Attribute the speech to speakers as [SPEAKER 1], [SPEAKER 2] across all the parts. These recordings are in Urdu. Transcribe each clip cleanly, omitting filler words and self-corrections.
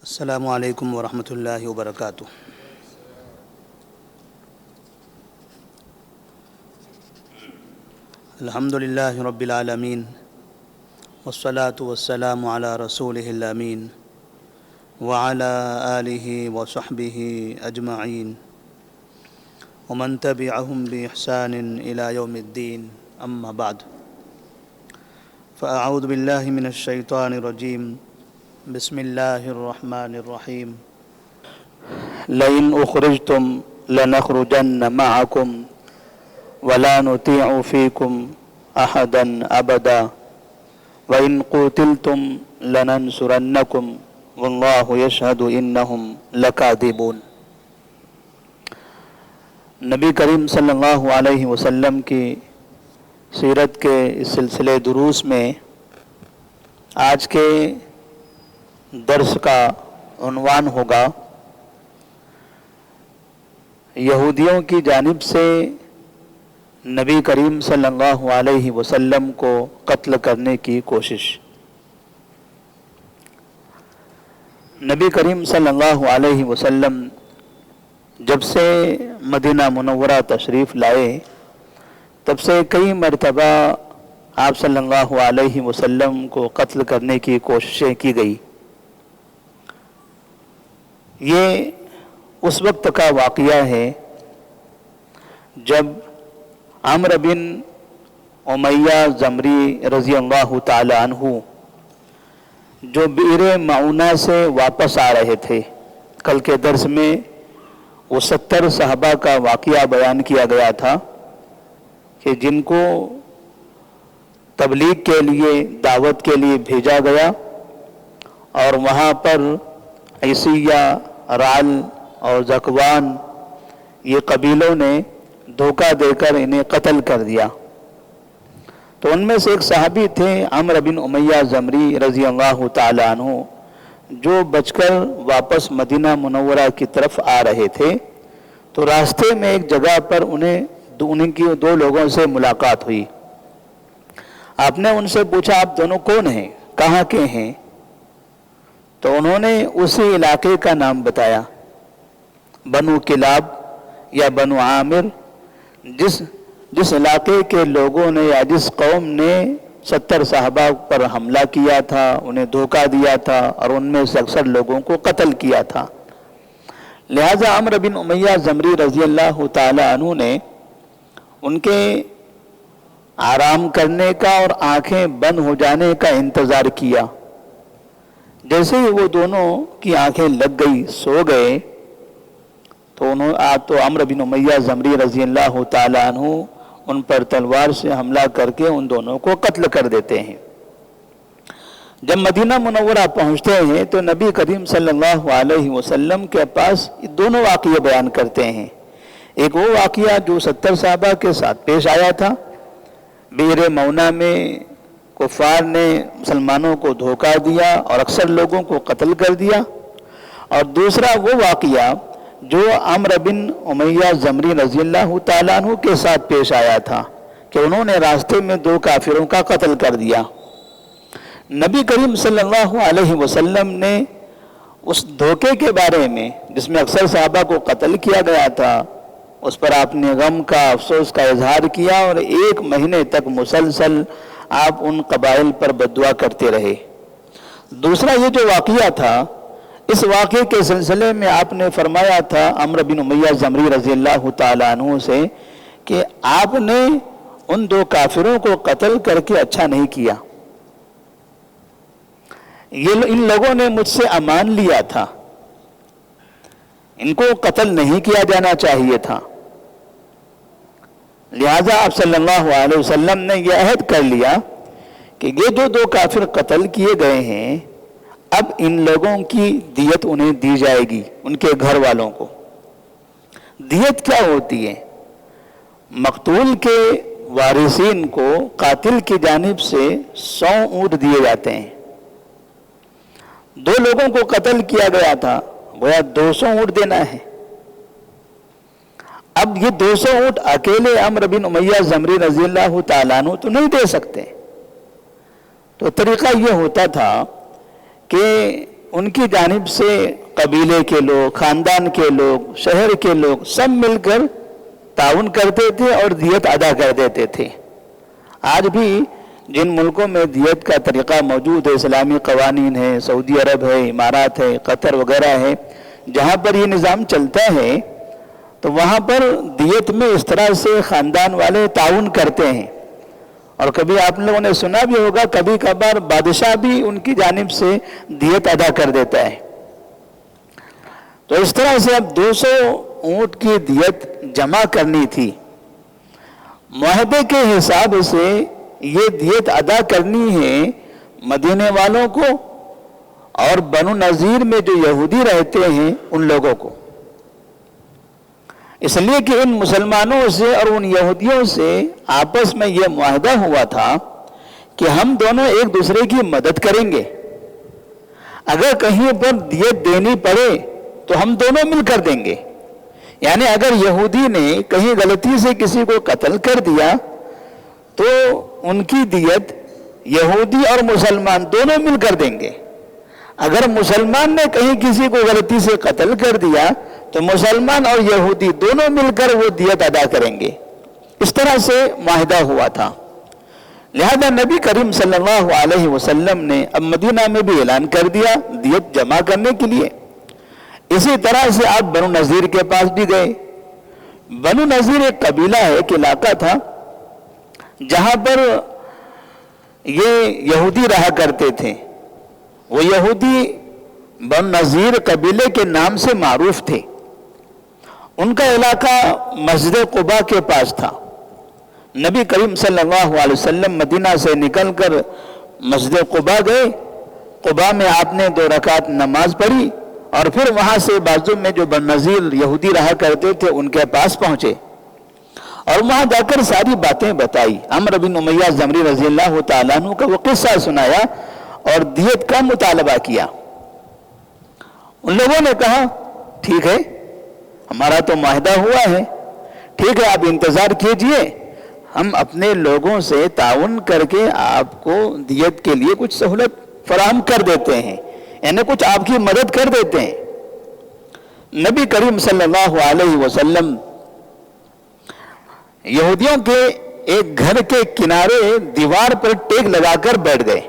[SPEAKER 1] السلام علیکم ورحمۃ اللہ وبرکاتہ۔ الحمد للہ رب العالمین والصلاة والسلام علی رسولہ الامین وعلی آلہ وصحبہ اجمعین ومن تبعہم بإحسان الی یوم الدین، اما بعد فاعوذ باللہ من الشیطان الرجیم، بسم اللہ الرحمن الرحیم۔ لئن اخرجتم لنخرجن معکم ولا نطیع فیکم احدا ابدا وان قوتلتم لننصرنکم واللہ یشہد انہم لکاذبون۔ نبی کریم صلی اللہ علیہ وسلم کی سیرت کے اس سلسلے دروس میں آج کے درس کا عنوان ہوگا یہودیوں کی جانب سے نبی کریم صلی اللہ علیہ وسلم کو قتل کرنے کی کوشش۔ نبی کریم صلی اللہ علیہ وسلم جب سے مدینہ منورہ تشریف لائے تب سے کئی مرتبہ آپ صلی اللہ علیہ وسلم کو قتل کرنے کی کوششیں کی گئی۔ یہ اس وقت کا واقعہ ہے جب عمرو بن امیہ زمری رضی اللہ تعالی عنہ جو بئر معونہ سے واپس آ رہے تھے۔ کل کے درس میں وہ 70 صحابہ کا واقعہ بیان کیا گیا تھا کہ جن کو تبلیغ کے لیے دعوت کے لیے بھیجا گیا اور وہاں پر عیسیہ، رعل اور زکوان یہ قبیلوں نے دھوکہ دے کر انہیں قتل کر دیا۔ تو ان میں سے ایک صحابی تھے عمرو بن امیہ زمری رضی اللہ تعالی عنہ، جو بچ کر واپس مدینہ منورہ کی طرف آ رہے تھے۔ تو راستے میں ایک جگہ پر ان کی دو لوگوں سے ملاقات ہوئی۔ آپ نے ان سے پوچھا آپ دونوں کون ہیں، کہاں کے ہیں؟ تو انہوں نے اسی علاقے کا نام بتایا، بنو کلاب یا بنو عامر، جس علاقے کے لوگوں نے یا جس قوم نے 70 صحابہ پر حملہ کیا تھا، انہیں دھوکہ دیا تھا اور ان میں سے اکثر لوگوں کو قتل کیا تھا۔ لہذا عمرو بن امیہ زمری رضی اللہ تعالی عنہ نے ان کے آرام کرنے کا اور آنکھیں بند ہو جانے کا انتظار کیا۔ جیسے ہی وہ دونوں کی آنکھیں لگ گئی، سو گئے، تو عمرو بن امیہ زمری رضی اللہ تعالی عنہ ان پر تلوار سے حملہ کر کے ان دونوں کو قتل کر دیتے ہیں۔ جب مدینہ منورہ پہنچتے ہیں تو نبی کریم صلی اللہ علیہ وسلم کے پاس دونوں واقعے بیان کرتے ہیں۔ ایک وہ واقعہ جو 70 صحابہ کے ساتھ پیش آیا تھا، بئر معونہ میں کفار نے مسلمانوں کو دھوکہ دیا اور اکثر لوگوں کو قتل کر دیا، اور دوسرا وہ واقعہ جو عمرو بن امیہ زمری رضی اللہ تعالیٰ عنہ کے ساتھ پیش آیا تھا کہ انہوں نے راستے میں 2 کافروں کا قتل کر دیا۔ نبی کریم صلی اللہ علیہ وسلم نے اس دھوکے کے بارے میں جس میں اکثر صحابہ کو قتل کیا گیا تھا، اس پر آپ نے غم کا، افسوس کا اظہار کیا، اور 1 مہینے تک مسلسل آپ ان قبائل پر بددعا کرتے رہے۔ دوسرا یہ جو واقعہ تھا، اس واقعے کے سلسلے میں آپ نے فرمایا تھا عمرو بن امیہ زمری رضی اللہ تعالی عنہ سے کہ آپ نے ان 2 کافروں کو قتل کر کے اچھا نہیں کیا، ان لوگوں نے مجھ سے امان لیا تھا، ان کو قتل نہیں کیا جانا چاہیے تھا۔ لہذا آپ صلی اللہ علیہ وسلم نے یہ عہد کر لیا کہ یہ جو 2 کافر قتل کیے گئے ہیں، اب ان لوگوں کی دیت انہیں دی جائے گی، ان کے گھر والوں کو۔ دیت کیا ہوتی ہے؟ مقتول کے وارثین کو قاتل کی جانب سے 100 اونٹ دیے جاتے ہیں۔ 2 لوگوں کو قتل کیا گیا تھا، گویا 200 اونٹ دینا ہے۔ اب یہ 200 اونٹ اکیلے عمرو بن امیہ زمری رضی اللہ تعالیٰ عنہ تو نہیں دے سکتے، تو طریقہ یہ ہوتا تھا کہ ان کی جانب سے قبیلے کے لوگ، خاندان کے لوگ، شہر کے لوگ سب مل کر تعاون کرتے تھے اور دیت ادا کر دیتے تھے۔ آج بھی جن ملکوں میں دیت کا طریقہ موجود ہے، اسلامی قوانین ہے، سعودی عرب ہے، امارات ہے، قطر وغیرہ ہے، جہاں پر یہ نظام چلتا ہے تو وہاں پر دیت میں اس طرح سے خاندان والے تعاون کرتے ہیں۔ اور کبھی آپ لوگوں نے سنا بھی ہوگا، کبھی کبھار بادشاہ بھی ان کی جانب سے دیت ادا کر دیتا ہے۔ تو اس طرح سے اب 200 اونٹ کی دیت جمع کرنی تھی۔ معاہدے کے حساب سے یہ دیت ادا کرنی ہے مدینے والوں کو اور بنو نذیر میں جو یہودی رہتے ہیں ان لوگوں کو، اس لیے کہ ان مسلمانوں سے اور ان یہودیوں سے آپس میں یہ معاہدہ ہوا تھا کہ ہم دونوں ایک دوسرے کی مدد کریں گے، اگر کہیں پر دیت دینی پڑے تو ہم دونوں مل کر دیں گے۔ یعنی اگر یہودی نے کہیں غلطی سے کسی کو قتل کر دیا تو ان کی دیت یہودی اور مسلمان دونوں مل کر دیں گے، اگر مسلمان نے کہیں کسی کو غلطی سے قتل کر دیا تو مسلمان اور یہودی دونوں مل کر وہ دیت ادا کریں گے۔ اس طرح سے معاہدہ ہوا تھا۔ لہذا نبی کریم صلی اللہ علیہ وسلم نے اب مدینہ میں بھی اعلان کر دیا دیت جمع کرنے کے لیے۔ اسی طرح سے آپ بنو نذیر کے پاس بھی گئے۔ بنو نذیر ایک قبیلہ ہے، ایک علاقہ تھا جہاں پر یہ یہودی رہا کرتے تھے۔ وہ یہودی بنو نذیر قبیلے کے نام سے معروف تھے۔ ان کا علاقہ مسجد قباء کے پاس تھا۔ نبی کریم صلی اللہ علیہ وسلم مدینہ سے نکل کر مسجد قباء گئے۔ قباء میں آپ نے 2 رکعت نماز پڑھی اور پھر وہاں سے بازو میں جو بنو نذیر یہودی رہا کرتے تھے ان کے پاس پہنچے اور وہاں جا کر ساری باتیں بتائی۔ عمرو بن امیہ زمری رضی اللہ تعالیٰ عنہ کا وہ قصہ سنایا اور دیت کا مطالبہ کیا۔ ان لوگوں نے کہا ٹھیک ہے، ہمارا تو معاہدہ ہوا ہے، ٹھیک ہے آپ انتظار کیجئے، ہم اپنے لوگوں سے تعاون کر کے آپ کو دیت کے لیے کچھ سہولت فراہم کر دیتے ہیں، یعنی کچھ آپ کی مدد کر دیتے ہیں۔ نبی کریم صلی اللہ علیہ وسلم یہودیوں کے ایک گھر کے کنارے دیوار پر ٹیک لگا کر بیٹھ گئے۔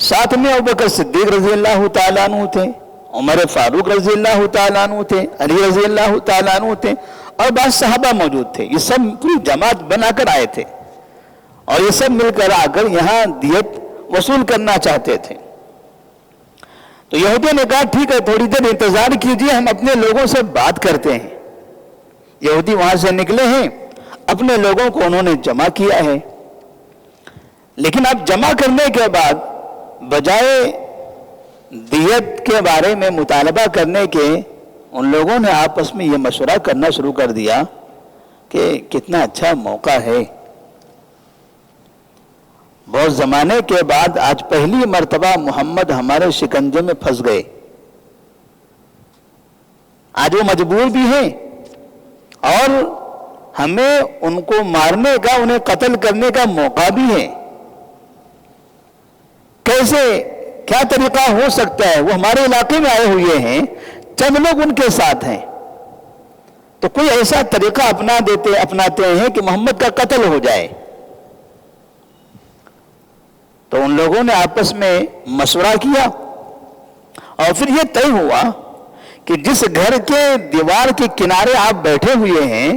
[SPEAKER 1] ساتھ میں ابوبکر صدیق رضی اللہ تعالیٰ عنہ تھے، عمر فاروق رضی اللہ تعالیٰ عنہ تھے، علی رضی اللہ تعالیٰ عنہ تھے اور بعض صحابہ موجود تھے۔ یہ سب پوری جماعت بنا کر آئے تھے اور یہ سب مل کر آ کر یہاں دیت وصول کرنا چاہتے تھے۔ تو یہودیوں نے کہا ٹھیک ہے تھوڑی دیر انتظار کیجئے، ہم اپنے لوگوں سے بات کرتے ہیں۔ یہودی وہاں سے نکلے ہیں، اپنے لوگوں کو انہوں نے جمع کیا ہے، لیکن اب جمع کرنے کے بعد بجائے دیت کے بارے میں مطالبہ کرنے کے ان لوگوں نے آپس میں یہ مشورہ کرنا شروع کر دیا کہ کتنا اچھا موقع ہے، بہت زمانے کے بعد آج پہلی مرتبہ محمد ہمارے شکنجے میں پھنس گئے، آج وہ مجبور بھی ہیں اور ہمیں ان کو مارنے کا، انہیں قتل کرنے کا موقع بھی ہے، کیسے کیا طریقہ ہو سکتا ہے؟ وہ ہمارے علاقے میں آئے ہوئے ہیں، چند لوگ ان کے ساتھ ہیں، تو کوئی ایسا طریقہ اپناتے ہیں کہ محمد کا قتل ہو جائے۔ تو ان لوگوں نے آپس میں مشورہ کیا اور پھر یہ طے ہوا کہ جس گھر کے دیوار کے کنارے آپ بیٹھے ہوئے ہیں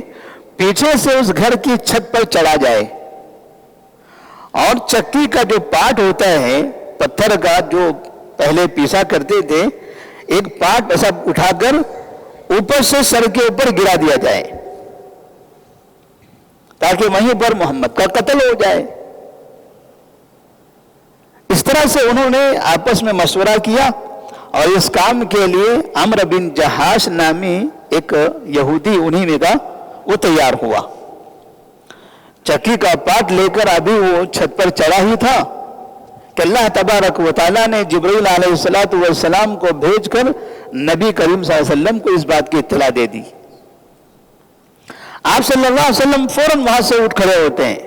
[SPEAKER 1] پیچھے سے اس گھر کی چھت پر چڑھا جائے اور چکی کا جو پاٹ ہوتا ہے پتھر کا جو پہلے پیسا کرتے تھے، ایک پاٹ ایسا اٹھا کر اوپر سے سر کے اوپر گرا دیا جائے تاکہ وہیں پر محمد کا قتل ہو جائے۔ اس طرح سے انہوں نے آپس میں مشورہ کیا اور اس کام کے لیے عمرو بن جہاش نامی ایک یہودی انہی میں کا وہ تیار ہوا۔ چکی کا پاٹ لے کر ابھی وہ چھت پر چڑھا ہی تھا کہ اللہ تبارک و تعالیٰ نے جبرائیل علیہ السلام کو بھیج کر نبی کریم صلی اللہ علیہ وسلم کو اس بات کی اطلاع دے دی۔ آپ صلی اللہ علیہ وسلم فوراً وہاں سے اٹھ کھڑے ہوتے ہیں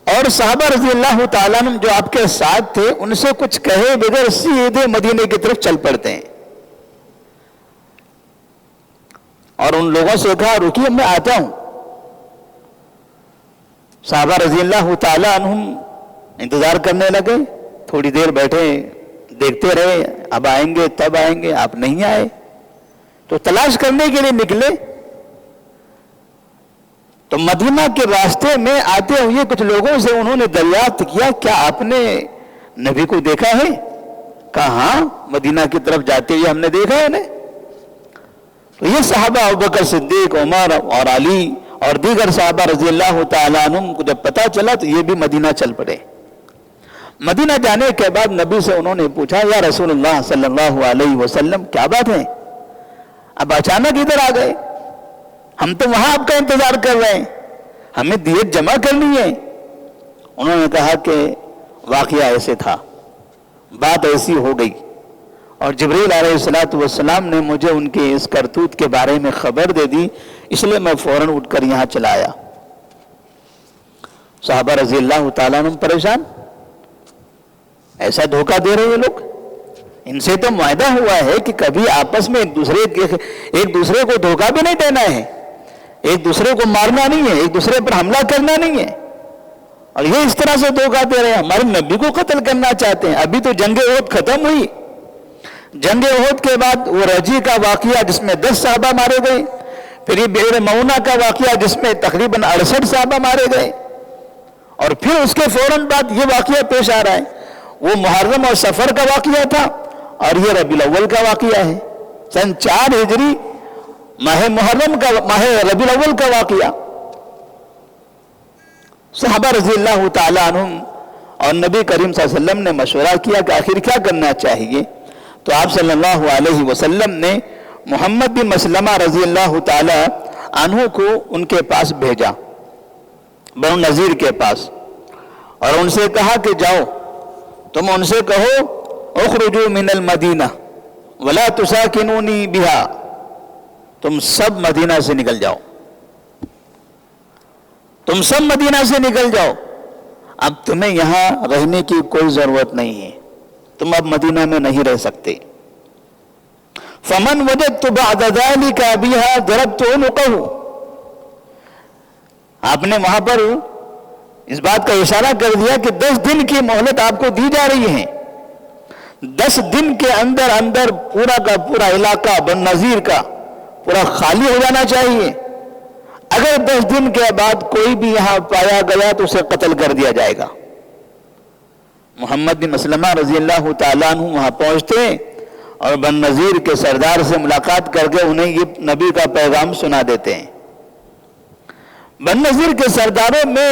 [SPEAKER 1] اور صحابہ رضی اللہ تعالیٰ عنہ جو آپ کے ساتھ تھے ان سے کچھ کہے بغیر سیدھے مدینے کی طرف چل پڑتے ہیں، اور ان لوگوں سے کہا رکیے میں آتا ہوں۔ صحابہ رضی اللہ تعالیٰ عنہم انتظار کرنے لگے، تھوڑی دیر بیٹھے دیکھتے رہے، اب آئیں گے تب آئیں گے، آپ نہیں آئے تو تلاش کرنے کے لیے نکلے۔ تو مدینہ کے راستے میں آتے ہوئے کچھ لوگوں سے انہوں نے دریافت کیا کیا آپ نے نبی کو دیکھا ہے؟ کہا ہاں، مدینہ کی طرف جاتے ہوئے ہم نے دیکھا ہے انہیں۔ تو یہ صحابہ ابوبکر صدیق، عمر اور علی اور دیگر صحابہ رضی اللہ تعالیٰ عنہم کو جب پتا چلا تو یہ بھی مدینہ چل پڑے۔ مدینہ جانے کے بعد نبی سے انہوں نے پوچھا یا رسول اللہ صلی اللہ علیہ وسلم کیا بات ہے، اب اچانک ادھر آ گئے؟ ہم تو وہاں آپ کا انتظار کر رہے ہیں، ہمیں دیت جمع کرنی ہے۔ انہوں نے کہا کہ واقعہ ایسے تھا، بات ایسی ہو گئی، اور جبریل علیہ السلام نے مجھے ان کے اس کرتوت کے بارے میں خبر دے دی، اس لیے میں فوراً اٹھ کر یہاں چلا آیا۔ صحابہ رضی اللہ تعالیٰ عنہ پریشان، ایسا دھوکہ دے رہے ہیں لوگ، ان سے تو معاہدہ ہوا ہے کہ کبھی آپس میں ایک دوسرے کو دھوکہ بھی نہیں دینا ہے، ایک دوسرے کو مارنا نہیں ہے، ایک دوسرے پر حملہ کرنا نہیں ہے، اور یہ اس طرح سے دھوکہ دے رہے ہیں، ہمارے نبی کو قتل کرنا چاہتے ہیں۔ ابھی تو جنگ احد ختم ہوئی، جنگ احد کے بعد وہ رجی کا واقعہ جس میں 10 صحابہ مارے گئے، پھر یہ بئر معونہ کا واقعہ جس میں تقریباً 68 صحابہ مارے گئے، اور پھر اس کے فوراً بعد یہ واقعہ پیش آ رہا ہے۔ وہ محرم اور سفر کا واقعہ تھا، اور یہ ربیع الاول کا واقعہ ہے، سن 4 ہجری ماہ ربیع الاول کا واقعہ۔ صحابہ رضی اللہ تعالیٰ عنہم اور نبی کریم صلی اللہ علیہ وسلم نے مشورہ کیا کہ آخر کیا کرنا چاہیے، تو آپ صلی اللہ علیہ وسلم نے محمد بن مسلمہ رضی اللہ تعالیٰ عنہ کو ان کے پاس بھیجا، بنو نذیر کے پاس، اور ان سے کہا کہ جاؤ تم ان سے کہو اخرجوا من المدینہ ولا تساکنونی بہا، تم سب مدینہ سے نکل جاؤ، تم سب مدینہ سے نکل جاؤ، اب تمہیں یہاں رہنے کی کوئی ضرورت نہیں ہے، تم اب مدینہ میں نہیں رہ سکتے۔ فمن وجدت بعد ذلك بها ضربت عنقه، آپ نے وہاں پر اس بات کا اشارہ کر دیا کہ 10 دن کی مہلت آپ کو دی جا رہی ہے، 10 دن کے اندر اندر پورا کا پورا علاقہ بن نذیر کا پورا خالی ہو جانا چاہیے، اگر 10 دن کے بعد کوئی بھی یہاں پایا گیا تو اسے قتل کر دیا جائے گا۔ محمد بن مسلمہ رضی اللہ تعالیٰ عنہ وہاں پہنچتے اور بن نذیر کے سردار سے ملاقات کر کے انہیں یہ نبی کا پیغام سنا دیتے ہیں۔ بن نذیر کے سرداروں میں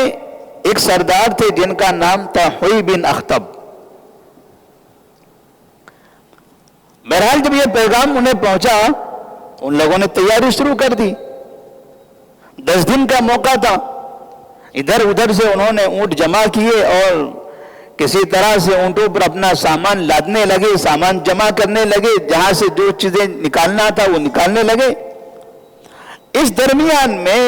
[SPEAKER 1] ایک سردار تھے جن کا نام تھا حوی بن اخطب۔ بہرحال جب یہ پیغام انہیں پہنچا ان لوگوں نے تیاری شروع کر دی، 10 دن کا موقع تھا، ادھر ادھر سے انہوں نے اونٹ جمع کیے اور کسی طرح سے اونٹوں پر اپنا سامان لادنے لگے، سامان جمع کرنے لگے، جہاں سے جو چیزیں نکالنا تھا وہ نکالنے لگے۔ اس درمیان میں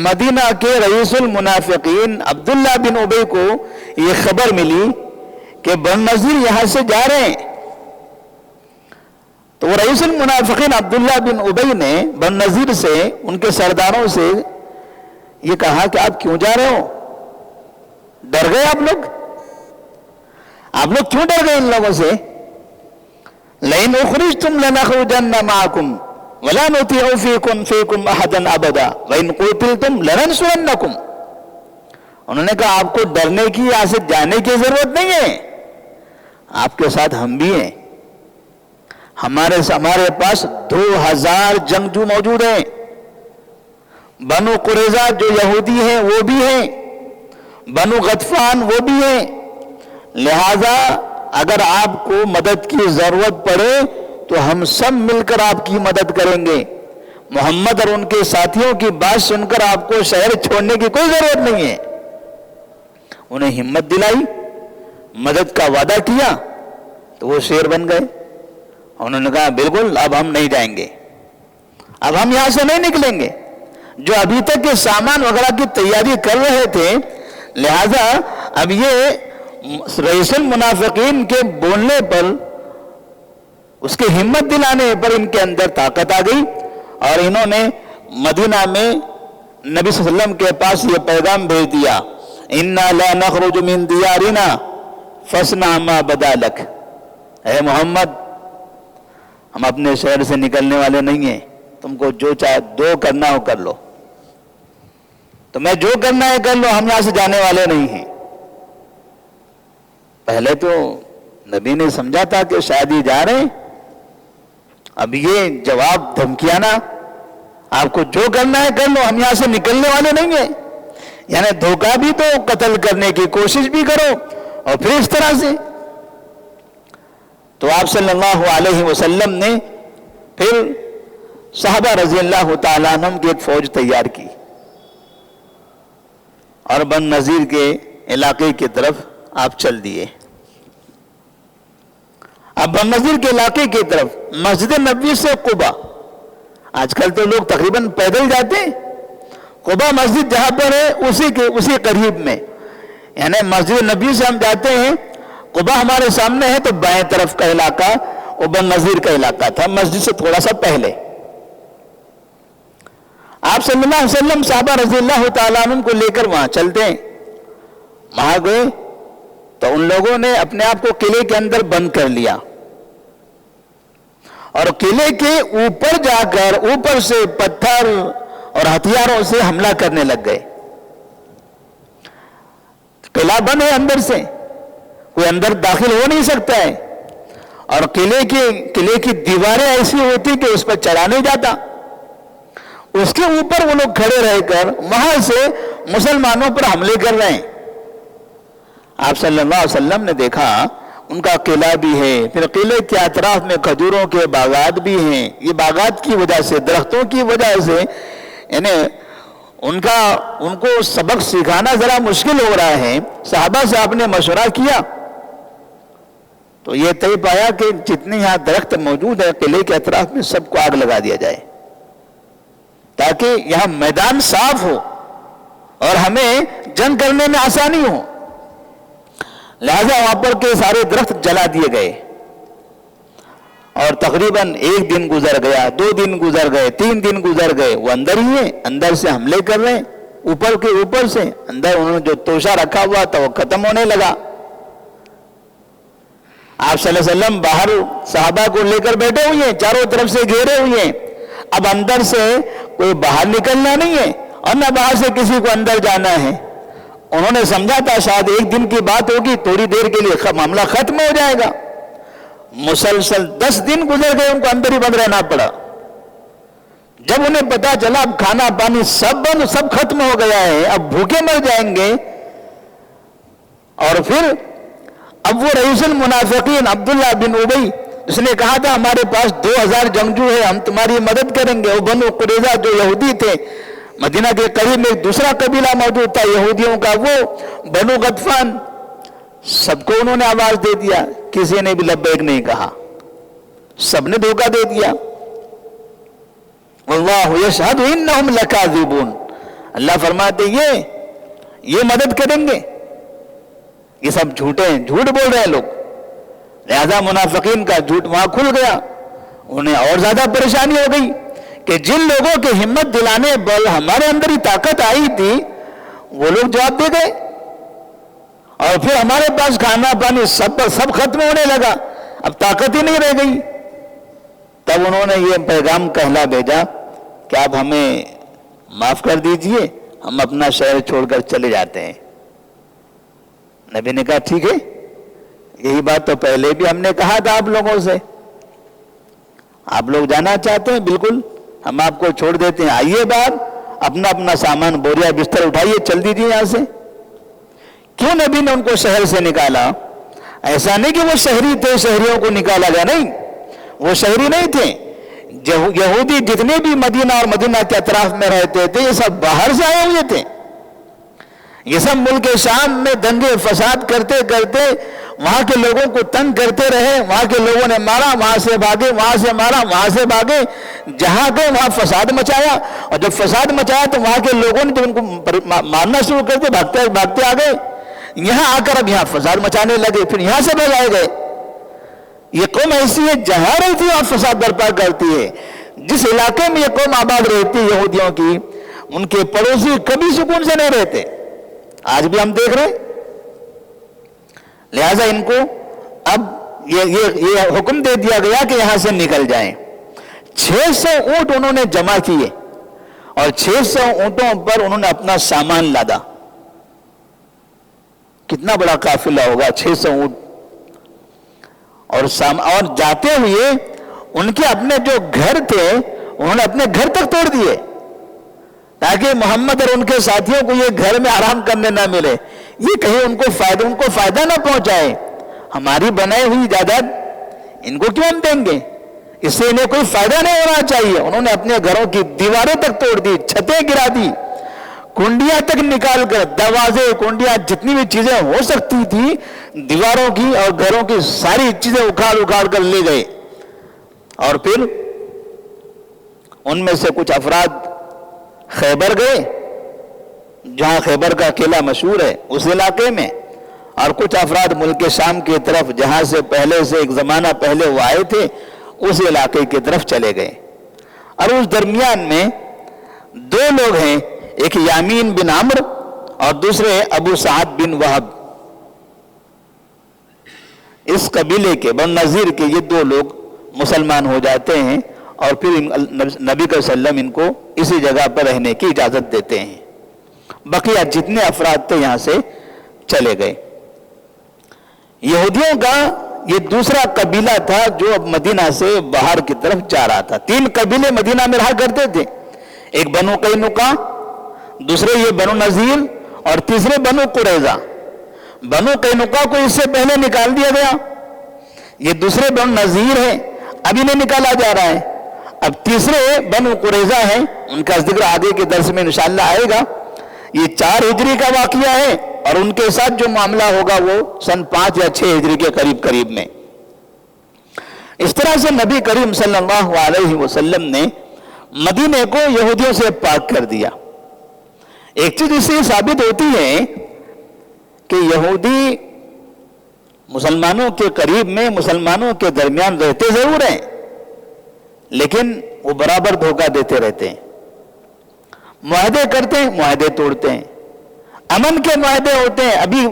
[SPEAKER 1] مدینہ کے رئیس المنافقین عبداللہ بن ابی کو یہ خبر ملی کہ بن نذیر یہاں سے جا رہے ہیں، تو وہ رئیس المنافقین عبداللہ بن ابی نے بن نذیر سے، ان کے سرداروں سے یہ کہا کہ آپ کیوں جا رہے ہو؟ ڈر گئے آپ لوگ کیوں ڈر گئے ان لوگوں سے؟ لئن اخرجتم لنخرجن معکم ولا نطیع فیکم احدا ابدا وان قتلتم لننصرنکم۔ انہوں نے کہا آپ کو ڈرنے کی، یہاں سے جانے کی ضرورت نہیں ہے، آپ کے ساتھ ہم بھی ہیں، ہمارے پاس 2000 جنگجو موجود ہیں، بنو قریظہ جو یہودی ہیں وہ بھی ہیں، بنو غطفان وہ بھی ہیں، لہذا اگر آپ کو مدد کی ضرورت پڑے تو ہم سب مل کر آپ کی مدد کریں گے۔ محمد اور ان کے ساتھیوں کی بات سن کر آپ کو شہر چھوڑنے کی کوئی ضرورت نہیں ہے۔ انہیں ہمت دلائی، مدد کا وعدہ کیا تو وہ شیر بن گئے۔ انہوں نے کہا بالکل اب ہم نہیں جائیں گے، اب ہم یہاں سے نہیں نکلیں گے، جو ابھی تک کے سامان وغیرہ کی تیاری کر رہے تھے، لہذا اب یہ رئیس المنافقین کے بولنے پر، اس کی ہمت دلانے پر ان کے اندر طاقت آ گئی، اور انہوں نے مدینہ میں نبی صلی اللہ علیہ وسلم کے پاس یہ پیغام بھیج دیا، اِنَّا لَا نَخْرُجُ مِن دِيَارِنَا فَاصْنَعْ مَا بَدَا لَكَ، اے محمد ہم اپنے شہر سے نکلنے والے نہیں ہیں، تم کو جو چاہے دو کرنا ہو کر لو، تمہیں جو کرنا ہے کر لو، ہم یہاں سے جانے والے نہیں ہیں۔ پہلے تو نبی نے سمجھا تھا کہ شاید یہ جا رہے ہیں، اب یہ جواب دھمکیانا، آپ کو جو کرنا ہے کر لو، ہم یہاں سے نکلنے والے نہیں ہیں، یعنی دھوکہ بھی تو قتل کرنے کی کوشش بھی کرو، اور پھر اس طرح سے۔ تو آپ صلی اللہ علیہ وسلم نے پھر صحابہ رضی اللہ تعالیٰ عنہم کی ایک فوج تیار کی اور بن نذیر کے علاقے کی طرف آپ چل دیے۔ اب بن نذیر کے علاقے کی طرف مسجد نبوی سے قبا، آج کل تو لوگ تقریباً پیدل جاتے ہیں، قبا مسجد جہاں پر ہے اسی قریب میں، یعنی مسجد نبوی سے ہم جاتے ہیں، قبا ہمارے سامنے ہے، تو بائیں طرف کا علاقہ وہ بن نذیر کا علاقہ تھا، مسجد سے تھوڑا سا پہلے۔ آپ صلی اللہ علیہ وسلم صحابہ رضی اللہ تعالیٰ عنہ کو لے کر وہاں چلتے ہیں، وہاں گئے تو ان لوگوں نے اپنے آپ کو قلعے کے اندر بند کر لیا، اور قلعے کے اوپر جا کر اوپر سے پتھر اور ہتھیاروں سے حملہ کرنے لگ گئے۔ قلعہ بند ہے، اندر سے کوئی اندر داخل ہو نہیں سکتا ہے، اور قلعے کی دیواریں ایسی ہوتی کہ اس پر چڑھا نہیں جاتا، اس کے اوپر وہ لوگ کھڑے رہ کر وہاں سے مسلمانوں پر حملے کر رہے ہیں۔ آپ صلی اللہ علیہ وسلم نے دیکھا ان کا قلعہ بھی ہے، پھر قلعے کے اطراف میں کھجوروں کے باغات بھی ہیں، یہ باغات کی وجہ سے، درختوں کی وجہ سے، یعنی ان کو سبق سکھانا ذرا مشکل ہو رہا ہے۔ صحابہ سے آپ نے مشورہ کیا تو یہ طے پایا کہ جتنے یہاں درخت موجود ہے قلعے کے اطراف میں سب کو آگ لگا دیا جائے، تاکہ یہاں میدان صاف ہو اور ہمیں جنگ کرنے میں آسانی ہو۔ لہذا وہاں پر کے سارے درخت جلا دیے گئے، اور تقریباً 1 دن گزر گیا، 2 دن گزر گئے، 3 دن گزر گئے، وہ اندر ہی ہیں، اندر سے حملے کر رہے ہیں، اوپر کے اوپر سے اندر انہوں نے جو توشہ رکھا ہوا تھا وہ ختم ہونے لگا۔ آپ صلی اللہ علیہ وسلم باہر صحابہ کو لے کر بیٹھے ہوئے ہیں، چاروں طرف سے گھیرے ہوئے ہیں، اب اندر سے کوئی باہر نکلنا نہیں ہے اور نہ باہر سے کسی کو اندر جانا ہے۔ انہوں نے سمجھا تھا شاید 1 دن کی بات ہوگی، تھوڑی دیر کے لیے معاملہ ختم ہو جائے گا، مسلسل 10 دن گزر گئے، ان کو اندر ہی بند رہنا پڑا۔ جب انہیں پتا چلا اب کھانا پانی سب بند، سب ختم ہو گیا ہے، اب بھوکے مر جائیں گے، اور پھر اب وہ رئیس المنافقین عبداللہ بن ابی جس نے کہا تھا ہمارے پاس 2000 جنگجو ہیں، ہم تمہاری مدد کریں گے، وہ بنو قریظہ جو یہودی تھے، مدینہ کے قریب میں ایک دوسرا قبیلہ موجود تھا یہودیوں کا، وہ بنو غطفان، سب کو انہوں نے آواز دے دیا، کسی نے بھی لبیک نہیں کہا، سب نے دھوکہ دے دیا۔ واللہ یشہد انہم لکاذبون، اللہ فرماتے یہ مدد کریں گے، یہ سب جھوٹے ہیں، جھوٹ بول رہے ہیں لوگ۔ لہذا منافقین کا جھوٹ وہاں کھل گیا، انہیں اور زیادہ پریشانی ہو گئی کہ جن لوگوں کی ہمت دلانے بل ہمارے اندر ہی طاقت آئی تھی وہ لوگ جواب دے گئے، اور پھر ہمارے پاس کھانا پانی سب ختم ہونے لگا، اب طاقت ہی نہیں رہ گئی۔ تب انہوں نے یہ پیغام کہلا بھیجا کہ آپ ہمیں معاف کر دیجئے، ہم اپنا شہر چھوڑ کر چلے جاتے ہیں۔ نبی نے کہا ٹھیک ہے، یہی بات تو پہلے بھی ہم نے کہا تھا آپ لوگوں سے، آپ لوگ جانا چاہتے ہیں بالکل ہم آپ کو چھوڑ دیتے ہیں، آئیے باہر، اپنا اپنا سامان بوریا بستر اٹھائیے، چل دیجیے یہاں سے۔ کیوں نبی نے ان کو شہر سے نکالا؟ ایسا نہیں کہ وہ شہری تھے، شہریوں کو نکالا گیا، نہیں، وہ شہری نہیں تھے، یہودی جتنے بھی مدینہ اور مدینہ کے اطراف میں رہتے تھے یہ سب باہر سے آئے ہوئے تھے، یہ سب ملک شام میں دنگے فساد کرتے کرتے وہاں کے لوگوں کو تنگ کرتے رہے، وہاں کے لوگوں نے مارا، وہاں سے بھاگے، وہاں سے مارا، وہاں سے بھاگے، جہاں گئے وہاں فساد مچایا، اور جب فساد مچایا تو وہاں کے لوگوں نے جب ان کو مارنا شروع کرتے بھاگتے آ گئے، یہاں آ کر اب یہاں فساد مچانے لگے، پھر یہاں سے بھگائے گئے۔ یہ قوم ایسی ہے جہاں رہتی ہے اور فساد برپا کرتی ہے۔ جس علاقے میں یہ قوم آباد رہتی ہے یہودیوں کی، ان کے پڑوسی کبھی سکون سے نہیں رہتے، آج بھی ہم دیکھ رہے ہیں۔ لہذا ان کو اب یہ حکم دے دیا گیا کہ یہاں سے نکل جائیں۔ 600 اونٹ انہوں نے جمع کیے اور 600 اونٹوں پر انہوں نے اپنا سامان لادا۔ کتنا بڑا قافلہ ہوگا، 600 اونٹ، اور جاتے ہوئے ان کے اپنے جو گھر تھے انہوں نے اپنے گھر تک توڑ دیے تاکہ محمد اور ان کے ساتھیوں کو یہ گھر میں آرام کرنے نہ ملے، یہ کہیں ان کو فائدہ نہ پہنچائے۔ ہماری بنائی ہوئی جائیداد ان کو کیوں ہم دیں گے؟ اس سے انہیں کوئی فائدہ نہیں ہونا چاہیے۔ انہوں نے اپنے گھروں کی دیواریں تک توڑ دی، چھتیں گرا دی، کنڈیاں تک نکال کر، دروازے، کنڈیاں، جتنی بھی چیزیں ہو سکتی تھی دیواروں کی اور گھروں کی ساری چیزیں اکھاڑ کر لے گئے۔ اور پھر ان میں سے کچھ افراد خیبر گئے، جہاں خیبر کا قلعہ مشہور ہے اس علاقے میں، اور کچھ افراد ملک شام کی طرف جہاں سے پہلے سے ایک زمانہ پہلے وہ آئے تھے اس علاقے کی طرف چلے گئے۔ اور اس درمیان میں دو لوگ ہیں، ایک یامین بن عمرو اور دوسرے ابو سعد بن وہب۔ اس قبیلے کے بنو نذیر کے یہ دو لوگ مسلمان ہو جاتے ہیں، اور پھر نبی صلی اللہ علیہ وسلم ان کو اسی جگہ پر رہنے کی اجازت دیتے ہیں۔ بقیہ جتنے افراد تھے یہاں سے چلے گئے۔ یہودیوں کا یہ دوسرا قبیلہ تھا جو اب مدینہ سے باہر کی طرف جا رہا تھا۔ 3 قبیلے مدینہ میں رہا کرتے تھے، ایک بنو قینقاع، دوسرے یہ بنو نذیر، اور تیسرے بنو قریظہ۔ بنو قینقاع کو اس سے پہلے نکال دیا گیا، یہ دوسرے بنو نذیر ہیں، اب انہیں نکالا جا رہا ہے۔ اب تیسرے بنو قریظہ ہیں، ان کا ذکر آگے کے درس میں انشاءاللہ آئے گا۔ یہ 4 ہجری کا واقعہ ہے، اور ان کے ساتھ جو معاملہ ہوگا وہ سن 5 یا 6 ہجری کے قریب میں۔ اس طرح سے نبی کریم صلی اللہ علیہ وسلم نے مدینے کو یہودیوں سے پاک کر دیا۔ ایک چیز اس سے ثابت ہوتی ہے کہ یہودی مسلمانوں کے قریب میں، مسلمانوں کے درمیان رہتے ضرور ہیں، لیکن وہ برابر دھوکہ دیتے رہتے ہیں، معاہدے کرتے ہیں، معاہدے توڑتے ہیں، امن کے معاہدے ہوتے ہیں۔ ابھی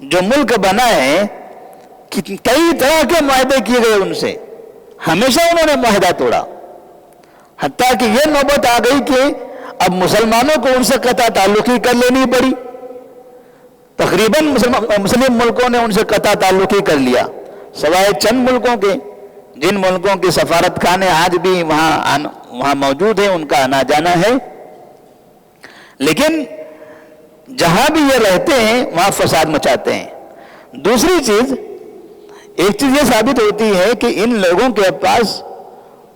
[SPEAKER 1] جو ملک بنا ہے کئی طرح کے معاہدے کیے گئے ان سے، ہمیشہ انہوں نے معاہدہ توڑا، حتیٰ کہ یہ نوبت آ گئی کہ اب مسلمانوں کو ان سے قطع تعلقی کر لینی پڑی۔ تقریباً مسلم ملکوں نے ان سے قطع تعلقی کر لیا، سوائے چند ملکوں کے، جن ملکوں کے سفارت خانے آج بھی وہاں موجود ہیں، ان کا آنا جانا ہے۔ لیکن جہاں بھی یہ رہتے ہیں وہاں فساد مچاتے ہیں۔ دوسری چیز، ایک چیز یہ ثابت ہوتی ہے کہ ان لوگوں کے پاس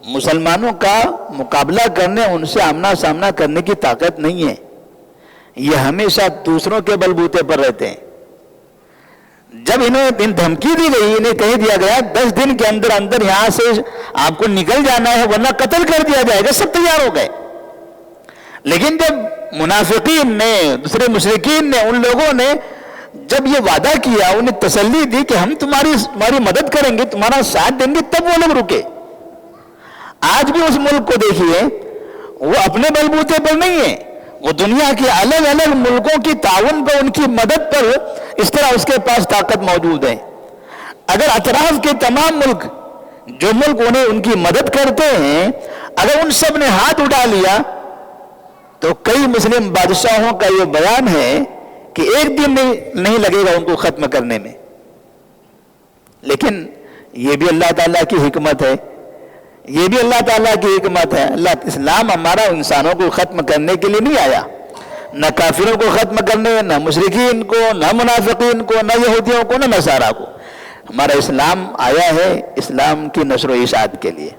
[SPEAKER 1] مسلمانوں کا مقابلہ کرنے، ان سے آمنا سامنا کرنے کی طاقت نہیں ہے، یہ ہمیشہ دوسروں کے بلبوتے پر رہتے ہیں۔ جب انہیں دھمکی دی گئی، انہیں کہہ دیا گیا 10 دن کے اندر یہاں سے آپ کو نکل جانا ہے ورنہ قتل کر دیا جائے گا، سب تیار ہو گئے۔ لیکن جب منافقین نے، دوسرے مشرکین نے، ان لوگوں نے جب یہ وعدہ کیا، انہیں تسلی دی کہ ہم تمہاری مدد کریں گے، تمہارا ساتھ دیں گے، تب وہ لوگ رکے۔ آج بھی اس ملک کو دیکھیے، وہ اپنے بلبوتے پر نہیں ہے، وہ دنیا کے الگ الگ ملکوں کی تعاون پر، ان کی مدد پر اس طرح اس کے پاس طاقت موجود ہے۔ اگر اطراف کے تمام ملک، جو ملک انہیں ان کی مدد کرتے ہیں، اگر ان سب نے ہاتھ اٹھا لیا تو کئی مسلم بادشاہوں کا یہ بیان ہے کہ ایک دن نہیں لگے گا ان کو ختم کرنے میں۔ لیکن یہ بھی اللہ تعالیٰ کی حکمت ہے، یہ بھی اللہ تعالیٰ کی حکمت ہے۔ اسلام ہمارا انسانوں کو ختم کرنے کے لیے نہیں آیا، نہ کافروں کو ختم کرنے، نہ مشرکین کو، نہ منافقین کو، نہ یہودیوں کو، نہ نصارہ کو۔ ہمارا اسلام آیا ہے اسلام کی نشر و اشاعت کے لیے۔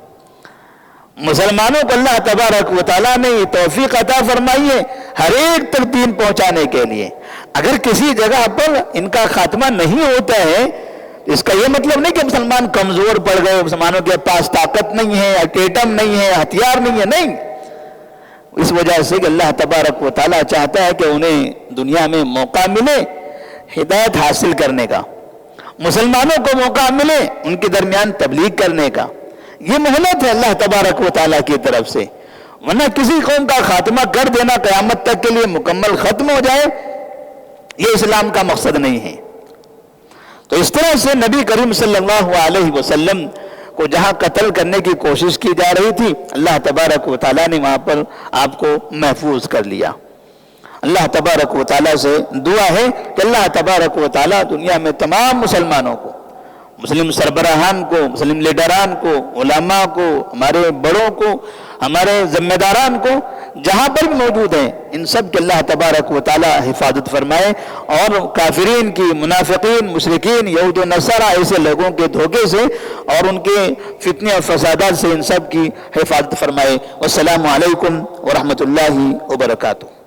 [SPEAKER 1] مسلمانوں کو اللہ تبارک و تعالیٰ نے یہ توفیق عطا فرمائی ہے ہر ایک تک دین پہنچانے کے لیے۔ اگر کسی جگہ پر ان کا خاتمہ نہیں ہوتا ہے، اس کا یہ مطلب نہیں کہ مسلمان کمزور پڑ گئے، مسلمانوں کے پاس طاقت نہیں ہے، ایٹم نہیں ہے، ہتھیار نہیں ہے، نہیں۔ اس وجہ سے کہ اللہ تبارک و تعالیٰ چاہتا ہے کہ انہیں دنیا میں موقع ملے، ہدایت حاصل کرنے کا، مسلمانوں کو موقع ملے ان کے درمیان تبلیغ کرنے کا، یہ مہلت ہے اللہ تبارک و تعالیٰ کی طرف سے، ورنہ کسی قوم کا خاتمہ کر دینا قیامت تک کے لیے مکمل ختم ہو جائے، یہ اسلام کا مقصد نہیں ہے۔ تو اس طرح سے نبی کریم صلی اللہ علیہ وسلم کو جہاں قتل کرنے کی کوشش کی جا رہی تھی، اللہ تبارک و تعالیٰ نے وہاں پر آپ کو محفوظ کر لیا۔ اللہ تبارک و تعالیٰ سے دعا ہے کہ اللہ تبارک و تعالیٰ دنیا میں تمام مسلمانوں کو، مسلم سربراہان کو، مسلم لیڈران کو، علماء کو، ہمارے بڑوں کو، ہمارے ذمہ داران کو، جہاں پر بھی موجود ہیں، ان سب کے اللہ تبارک و تعالیٰ حفاظت فرمائے، اور کافرین کی، منافقین، مشرکین، یہود و نصارہ ایسے لوگوں کے دھوکے سے اور ان کے فتنے اور فسادات سے ان سب کی حفاظت فرمائے۔ والسلام علیکم ورحمۃ اللہ وبرکاتہ۔